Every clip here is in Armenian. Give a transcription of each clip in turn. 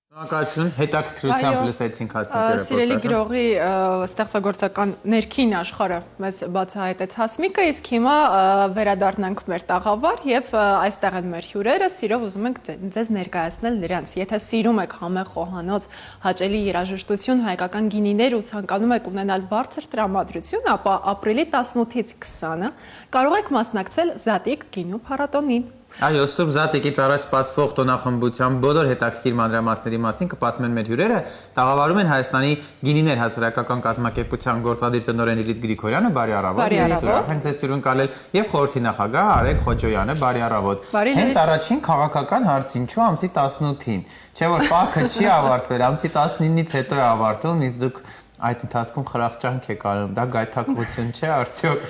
Շնորհակալություն, հետաքրքրությամբ լսեցինք հասնիկները։ Սիրելի գրողի ստեղծագործական ներքին աշխարհը մեզ բացահայտեց Հասմիկը, իսկ հիմա վերադառնանք մեր տաղավար եւ այստեղ են մեր հյուրերը, սիրով ուզում ենք ձեզ ներկայացնել նրանց։ Եթե սիրում եք համեղ խոհանոց, հաճելի երաժշտություն, հայկական գինիներ ու ցանկանում եք ունենալ բարձր տրամադրություն, ապա ապրիլի 18-ից 20-ը կարող եք մասնակցել Զատիկ գինու փառատոնին։ Այո, Սուրբ Զատիկից առաջ սպասվող տոնախմբության բոլոր հետաքրքիր մանրամասների մասին կպատմեն մեր հյուրերը։ Տաղավարում են Հայաստանի գինիներ հասարակական կազմակերպության գործադիր տնօրեն Լիլիթ Գրիգորյանը, բարի առավոտ, հենց ձեզ հյուրընկալել եւ խորհրդի նախագահ Արեգ Խոջոյանը, բարի առավոտ։ Հենց առաջին քաղաքական հարց ինչու ամսի 18-ին, չէ՞ որ պահքը չի ավարտվել, ամսի 19-ից հետո է ավարտվում, իսկ դուք այդ ընթացքում խրախճանք եք անում, դա գայթակղություն չէ արդյոք։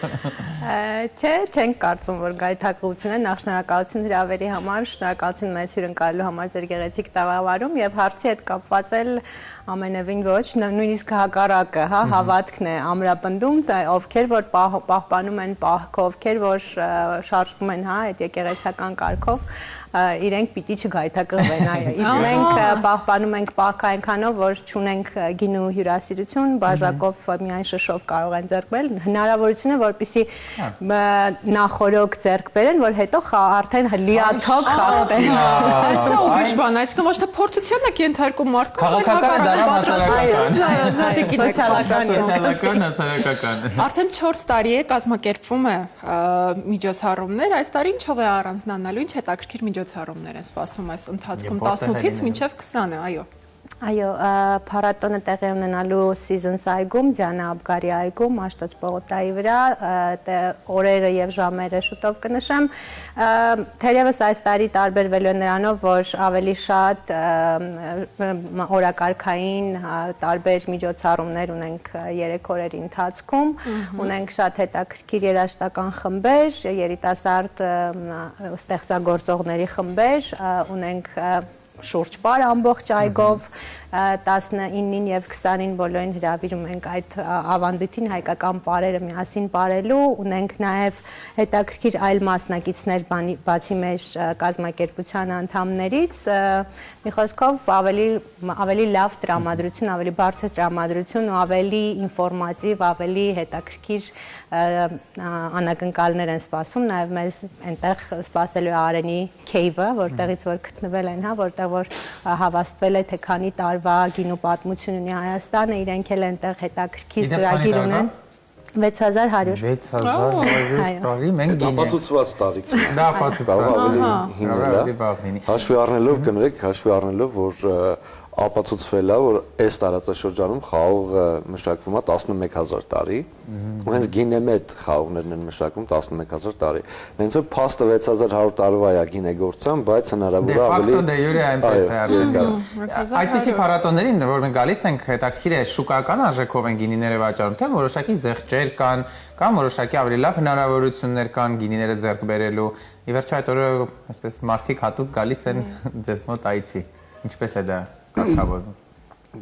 Չէ, չենք կարծում, որ գայթակղություն է, նախ շնորհակալություն հրավերի համար, շնորհակալություն մեզ հյուրընկալելու համար ձեր գեղեցիկ տաղավարում եւ հարցի հետ կապված էլ ամենևին ոչ, նույնիսկ հակառակը, հա, հավատքն է ամրապնդում, ովքեր որ պահպանում են պահքը, ովքեր որ շարժվում են, հա, այդ եկեղեցական կարգով, իրենք պիտի չգայթակղվեն, այո։ Իսկ մենք պահպանում ենք պահքը այնքանով, որ չունենք գինու հյուրասիրություն, բաժակով միայն շշով կարող են ձեռք բերել, հնարավորություն է, որպեսզի նախորոք ձեռք բերեն, որ հետո արդեն լիաթոք խախտեն։ Սա ուրիշ բան, այսինքն ոչ թե փորձության եք ենթարկում Սոցիալական հասարակական։ Արդեն 4 տարի է կազմակերպվում է միջոցառումներ, այս տարի ինչով է առանձնանալու, ինչ հետաքրքիր միջոցառումներ են սպասվում այս ընթացքում 18-ից մինչև 20-ը, այո։ Այո, փառատոնը տեղի ունենալու Seasons այգում, Դիանա Աբգարի այգում, Աշտոց պողոտայի վրա, օրերը եւ ժամերը շուտով կնշեմ։ Թերևս այս տարի տարբերվելու է նրանով, որ ավելի շատ օրակարգային տարբեր միջոցառումներ ունենք 3 օրերի ընթացքում, ունենք շատ հետաքրքիր երաժշտական խմբեր, երիտասարդ ստեղծագործողների խմբեր, ունենք շուրջ պար ամբողջ այգով 19-ին եւ 20-ին բոլորին հրավիրում ենք այդ ավանդույթին հայկական պարերը միասին պարելու, ունենք նաեւ հետաքրքիր այլ մասնակիցներ բացի մեր կազմակերպության անդամներից, մի խոսքով ավելի լավ տրամադրություն, ավելի բարձր տրամադրություն ու ավելի ինֆորմատիվ, ավելի հետաքրքիր անակնկալներ են սպասում, նաեւ մեզ այնտեղ սպասելու է Արենի Cave-ը, որտեղից որ գտնվել են, հա, որտեղ որ հավաստվել է թե քանի տարվա գինու պատմություն ունի Հայաստանը, իրենք էլ այնտեղ հետաքրքիր ծրագիր ունեն 6100 տարի մենք գինի ապացուցված տարիք է։ Դա ապացուցված ավելի բաղ։ Հաշվի առնելով կներեք, հաշվի առնելով որ ապացուցվել է, որ այս տարածաշրջանում խաղողը մշակվում է 11000 տարի, ու հենց գինեմետ խաղողներն են մշակվում 11000 տարի։ Հենց որ փաստը 6100 տարվա է գինեգործության, բայց հնարավոր է ավելի դե յուրե այնպես է արդեն։ Այդպիսի փառատոներին, որ մենք գալիս ենք, հետաքրքիր է շուկական արժեքով են գինիները վաճառում, թե որոշակի զեղչեր կան, կամ որոշակի ավելի լավ հնարավորություններ կան գինիները ձեռք բերելու։ Ի վերջո այդ օրը այսպես մարդիկ հատուկ գալիս են ձեզ մոտ այցի։ Ինչպես է դա կարգավորվում։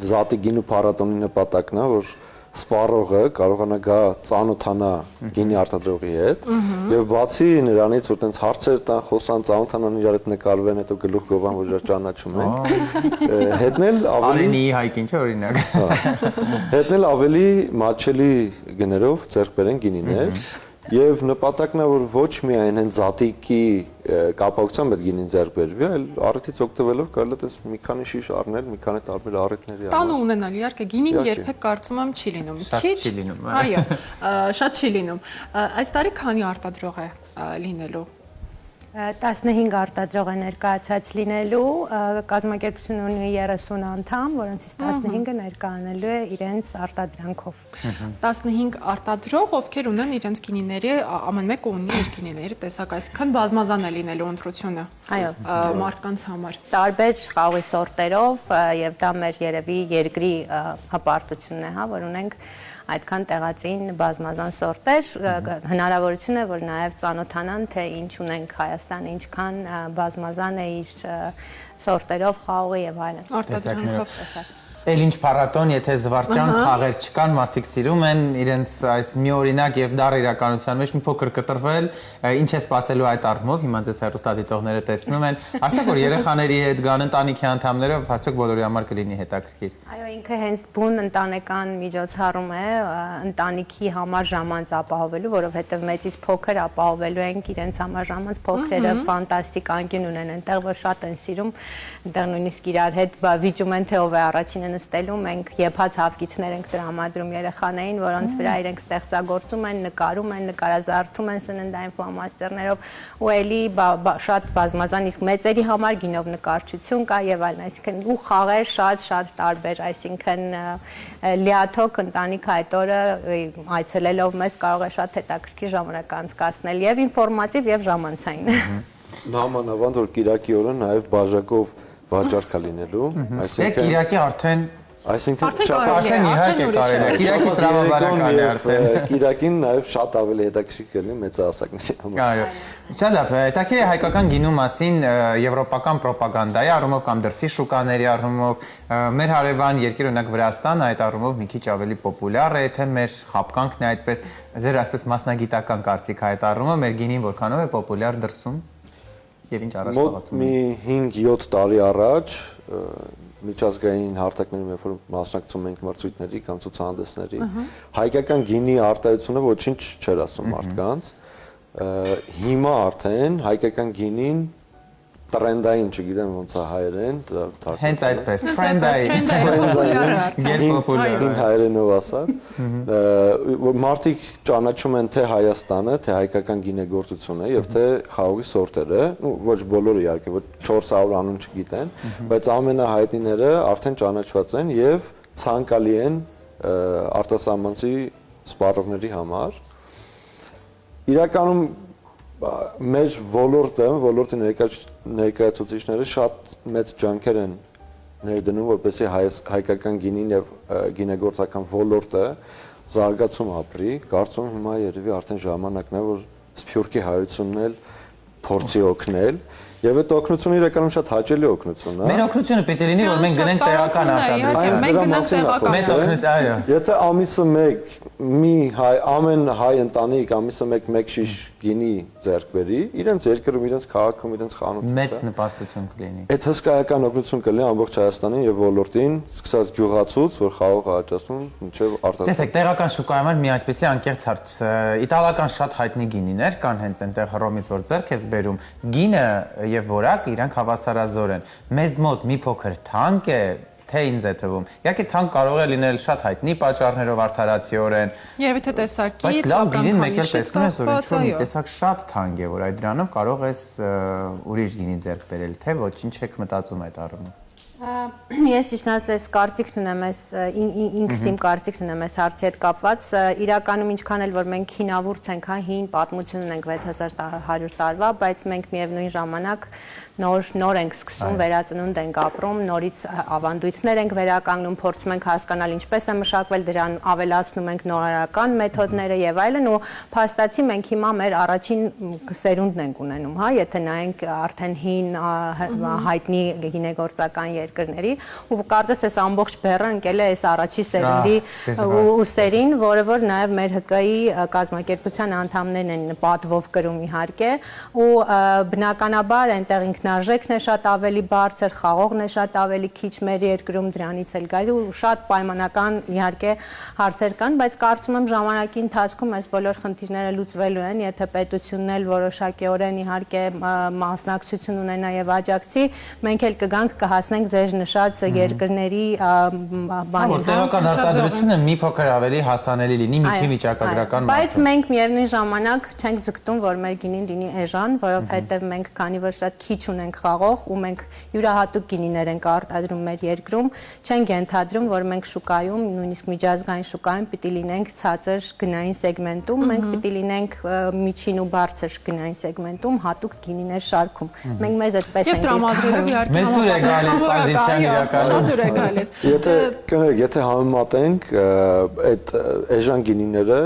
Զատիկ գինու փառատոնի նպատակն է, որ սպառողը կարողանա գա ծանոթանա գինի արտադրողի հետ եւ բացի նրանից որ տենց հարցեր տան, խոսան, ծանոթանան իրար հետ նկարվեն, հետո գլուխ գովան, որ իրար ճանաչում են։ Հետնել ավելի Արենի հայկին չէ օրինակ։ Հետնել ավելի մատչելի գներով ձեռք բերեն գինիներ եւ նպատակն է որ ոչ միայն հենց Զատիկի կապակցությամբ այդ գինին ձեռք բերվի, այլ առիթից օգտվելով կարելի է մի քանի շիշ առնել, մի քանի տարբեր առիթների համար։ Տանը ունենալ իհարկե գինին երբեք կարծում եմ չի լինում։ Չի լինում։ Այո, շատ չի լինում։ Այս տարի քանի արտադրող է լինելու։ 15 արտադրող է ներկայացած լինելու, կազմակերպությունը ունի 30 անդամ, որոնցից 15-ը ներկայանալու է իրենց արտադրանքով։ 15 արտադրող, ովքեր ունեն իրենց գինիների, ամեն մեկը ունի իր գինիների տեսակ, այսինքն բազմազան է լինելու ընտրությունը։ Այո, մարդկանց համար։ Տարբեր խաղի սորտերով եւ դա մեր երևի երկրի հպարտությունն է, հա, որ ունենք այդքան տեղացին բազմազան սորտեր, հնարավորություն է, որ նաև ծանոթանան, թե ինչ ունենք Հայաստանը, ինչքան բազմազան է իր սորտերով, խաղողի եւ այլն։ Արտադրանքով։ Էլ ինչ փառատոն, եթե զվարճան խաղեր չկան, մարդիկ սիրում են իրենց այս մի օրինակ եւ դառ իրականության մեջ մի փոքր կտրվել, ինչ է սպասելու այդ առումով, հիմա ձեզ հեռուստադիտողները տեսնում են, արդյոք որ երեխաների հետ գան ընտանիքի անդամները, արդյոք բոլորի համար կլինի հետաքրքիր։ Այո, ինքը հենց բուն ընտանեկան միջոցառում է, ընտանիքի համար ժամանց ապահովելու, որովհետև մեծից փոքր ապահովելու ենք իրենց համար ժամանց, փոքրերը ֆանտաստիկ անկյուն ունեն այնտեղ, որ շատ են սիրում, այնտեղ նույնիսկ իրար հետ վիճում են թե ով է առաջինը նստելու, մենք եփած հավկիցներ ենք տրամադրում երեխաներին, որոնց վրա իրենք ստեղծագործում են, նկարում են, նկարազարդում են սննդային ֆլոմաստերներով ու էլի շատ բազմազան, իսկ մեծերի համար գինով նկարչություն կա եւ այլն, այսինքն ու խաղեր շատ տարբեր, այսինքն լիաթոք ընտանիքը այդ օրը այցելելով մեզ կարող է շատ հետաքրքիր ժամանակ անցկացնել եւ ինֆորմատիվ եւ ժամանցային։ Նամանավանդ որ Կիրակի օրը նաեւ բաժակով վաճառք է լինելու, այսինքն Կիրակի արդեն Արդեն իհարկե կարելի է։ Կիրակի տրամաբանական է արդեն։ Կիրակին նաև շատ ավելի հետաքրքիր կլինի մեծահասակների համար։ Այո։ Շատ լավ, հետաքրքիր է հայկական գինու մասին եվրոպական ռոպագանդայի առումով կամ դրսի շուկաների առումով մեր հարևան երկիր օրինակ Վրաստանը այդ առումով մի քիչ ավելի պոպուլյար է, թե մեր խապկանքն է այդպես, ձեր այսպես մասնագիտական կարծիք այդ առումով մեր գինին որքանով է պոպուլյար դրսում եւ ինչ առաջ մոտ մի 5-7 տարի առաջ միջազգային հարթակներում երբ որ մասնակցում ենք մրցույթների կամ ցուցահանդեսների հայկական գինի արտահայտությունը ոչինչ չէր ասում մարդկանց հիմա արդեն հայկական գինին տրենդային, չգիտեմ ոնց է հայերեն, հենց այդպես, տրենդային, գերպոպուլյար հայերենով ասած, մարդիկ ճանաչում են թե Հայաստանը, թե հայկական գինեգործությունը եւ թե խաղողի սորտերը, ոչ բոլորը իհարկե, ոչ 400 անուն չգիտեն, բայց ամենահայտնիները արդեն ճանաչված են եւ ցանկալի են արտասահմանցի սպառողների համար։ Իրականում մեր ոլորտի ներկայացուցիչները շատ մեծ ջանքեր են ներդնում, որպեսզի հայկական գինին եւ գինեգործական ոլորտը զարգացում ապրի, կարծում եմ հիմա երևի արդեն ժամանակն է, որ Սփյուռքի հայությունն էլ փորձի օգնել եւ այդ օգնությունը իրականում շատ հաճելի օգնություն է։ Մեր օգնությունը պետք է լինի, որ մենք գնենք տեղական արտադրություն։ Մենք գնանք տեղական։ Մեծ օգնություն, այո։ Եթե ամիսը 1 ամեն հայ ընտանիք ամիսը 1 շիշ գինի ձեռք բերի, իրենց երկրում, իրենց քաղաքում, իրենց խանութում մեծ նպաստություն կլինի։ Այդ հսկայական օգնություն կլինի ամբողջ Հայաստանին եւ ոլորտին, սկսած գյուղացուց, որ խաղողը աճացում, մինչեւ արտադրություն։ Տեսեք, տեղական շուկայում մի այսպեսի անկեղծ հարց, իտալական շատ հայտնի գինիներ կան հենց այնտեղ Հռոմից որ ձեռք ես բերում, գինը եւ որակը իրանք հավասարազոր են։ Մեզ մոտ մի փոքր թանկ է, թե ինձ է թվում։ Իհարկե թանկ կարող է լինել շատ հայտնի պատճառներով արդարացիորեն։ Երևի թե տեսակից, բայց լավ գինին մեկ էլ տեսնում ես, որ ինչ-որ մի տեսակ շատ թանկ է, որ այդ դրանով կարող ես ուրիշ գինի ձեռք բերել, թե ոչինչ եք մտածում այդ առումով։ Ես ճիշտ ասած կարծիքն ունեմ այս ինքս իմ կարծիքն ունեմ այս հարցի հետ կապված իրականում ինչքան էլ որ մենք հինավուրց ենք, հա, հին պատմություն ունենք 6100 տարվա, բայց մենք միևնույն ժամանակ նոր ենք սկսում, վերածնունդ ենք ապրում, նորից ավանդույթներ ենք վերականգնում, փորձում ենք հասկանալ ինչպես է մշակվել, դրան ավելացնում ենք նորարարական մեթոդները եւ այլն ու փաստացի մենք հիմա մեր առաջին սերունդն ենք ունենում, հա, եթե նայենք արդեն հին հայտնի գինեգործական երկրների ու կարծես այս ամբողջ բեռը ընկել է այս առաջի սերունդի ուսերին, որը որ նաեւ մեր ՀԿ-ի կազմակերպության անդամներն են պատվով կրում իհարկե ու բնականաբար այնտեղ ինքնարժեքն է շատ ավելի բարձր, խաղողն է շատ ավելի քիչ մեր երկրում դրանից էլ գալու ու շատ պայմանական իհարկե հարցեր կան, բայց կարծում եմ ժամանակի ընթացքում այս բոլոր խնդիրները լուծվելու են, եթե պետությունն էլ որոշակիորեն իհարկե մասնակցություն ունենա եւ աջակցի, մենք էլ կգանք կհասնենք ձեր նշած երկրների բանին։ Տեղական արտադրությունը մի փոքր ավելի հասանելի լինի միջի վիճակագրական մարդը։ Բայց մենք միևնույն ժամանակ չենք ձգտում, որ մեր գինին լինի էժան, որովհետեւ մենք քանի որ շատ քիչ ունենք խաղող ու մենք յուրահատուկ գինիներ ենք արտադրում մեր երկրում, չենք ենթադրում, որ մենք շուկայում, նույնիսկ միջազգային շուկայում պիտի լինենք ցածր գնային սեգմենտում, մենք պիտի լինենք միջին ու բարձր գնային սեգմենտում հատուկ գինիներ շարքում։ Մենք մեզ այդպես ենք տրամադրելով իհարկե մեզ դուր է գալիս պոզիցիան իրականում։ Շատ դուր է գալիս։ Եթե համեմատենք այդ էժան գինիները,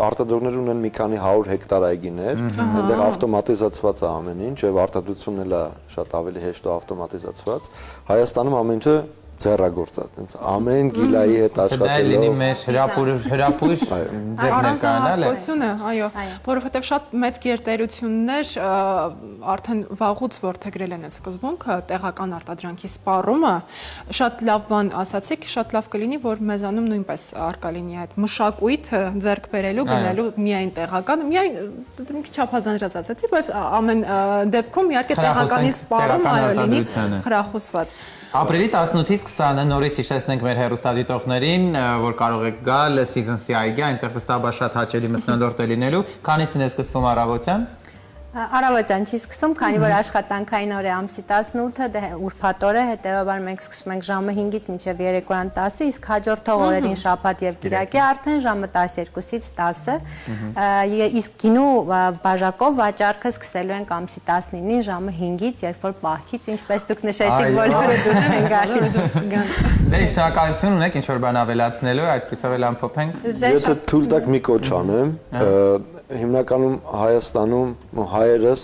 արտադրողները ունեն մի քանի 100 հեկտար այգիներ, այնտեղ ավտոմատիզացված է ամեն ինչ եւ արտադրությունն էլ է շատ ավելի հեշտ ու ավտոմատիզացված։ Հայաստանում ամեն ինչը ձեռագործա, տենց ամեն գիլայի հետ Դա լինի աշխատելով։ մեր հրապույր ձեր ներկայանալ է։ Առանձնահատկությունը, այո, որովհետև շատ մեծ գերտերություններ արդեն վաղուց ворթեգրել են այդ սկզբունքը, տեղական արտադրանքի սպառումը, շատ լավ բան ասացիք, շատ լավ կլինի, որ մեզանում նույնպես արկա լինի այդ մշակույթը ձեռք բերելու, գնելու միայն տեղական, միայն մի քիչ չափազանցած ասացի, բայց ամեն դեպքում իհարկե տեղականի սպառումը այո լինի խրախուսված։ Ապրիլի 18-ից 20-ը նորից հիշեցնենք մեր հեռուստադիտողներին, որ կարող եք գալ Season-ի այգի, այնտեղ վստահաբար շատ հաճելի մթնոլորտ է լինելու։ Քանիսին է սկսվում առավոտյան։ Առավոտյան չի սկսում, քանի որ աշխատանքային օր է ամսի 18-ը, դե ուրբաթ օր է, հետեւաբար մենք սկսում ենք ժամը 5-ից մինչև երեկոյան 10-ը, իսկ հաջորդող օրերին շաբաթ եւ կիրակի արդեն ժամը 12-ից 10-ը։ Իսկ գինու բաժակով վաճառքը սկսելու ենք ամսի 19-ին ժամը 5-ից, երբ որ պահքից, ինչպես դուք նշեցիք, բոլորը դուրս են գալիս։ Դե շնորհակալություն ունեք, ինչ որ բան ավելացնելու, այդպեսով էլ ամփոփենք։ Եթե թույլ տաք մի կոչ անեմ, հիմնականում Հայաստանում հայերս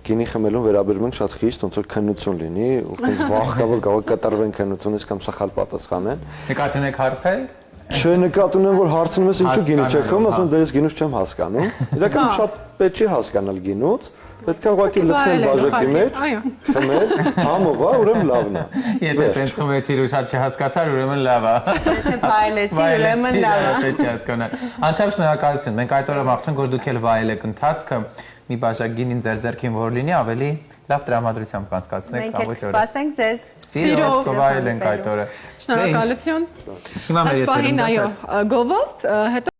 գինի խմելուն վերաբերում են շատ խիստ, ոնց որ քննություն լինի, ու քիչ վախկա որ կարող կտրվեն քննությունից կամ սխալ պատասխանեն։ Նկատի ունեք հարցեր։ Չէ, նկատում եմ, որ հարցնում ես ինչու գինի չեք խմում, ասում դե ես գինուց չեմ հասկանում։ Իրականում շատ պետք չի հասկանալ գինուց, պետք է ուղղակի լցնել բաժակի մեջ, խմել, համով, ուրեմն լավն է։ Եթե տենց խմեցիր ու շատ չհասկացար, ուրեմն լավ է։ Եթե վայելեցի, ուրեմն լավ է։ Պետք է հասկանալ։ Անչափ շնորհակալություն։ Մենք այդ օրը մաղթենք, որ դուք էլ վայելեք ընթացքը, մի բաժակ գինին ձեր ձեռքին որ լինի, ավելի լավ տրամադրությամբ կանցկացնեք Մենք ամբողջ օրը։ կսպասենք ձեզ։ Սիրով կվայելենք այդ օրը։ Շնորհակալություն։ Հիմա մեր Այս պահին եթերում այո, գովաստ, հետո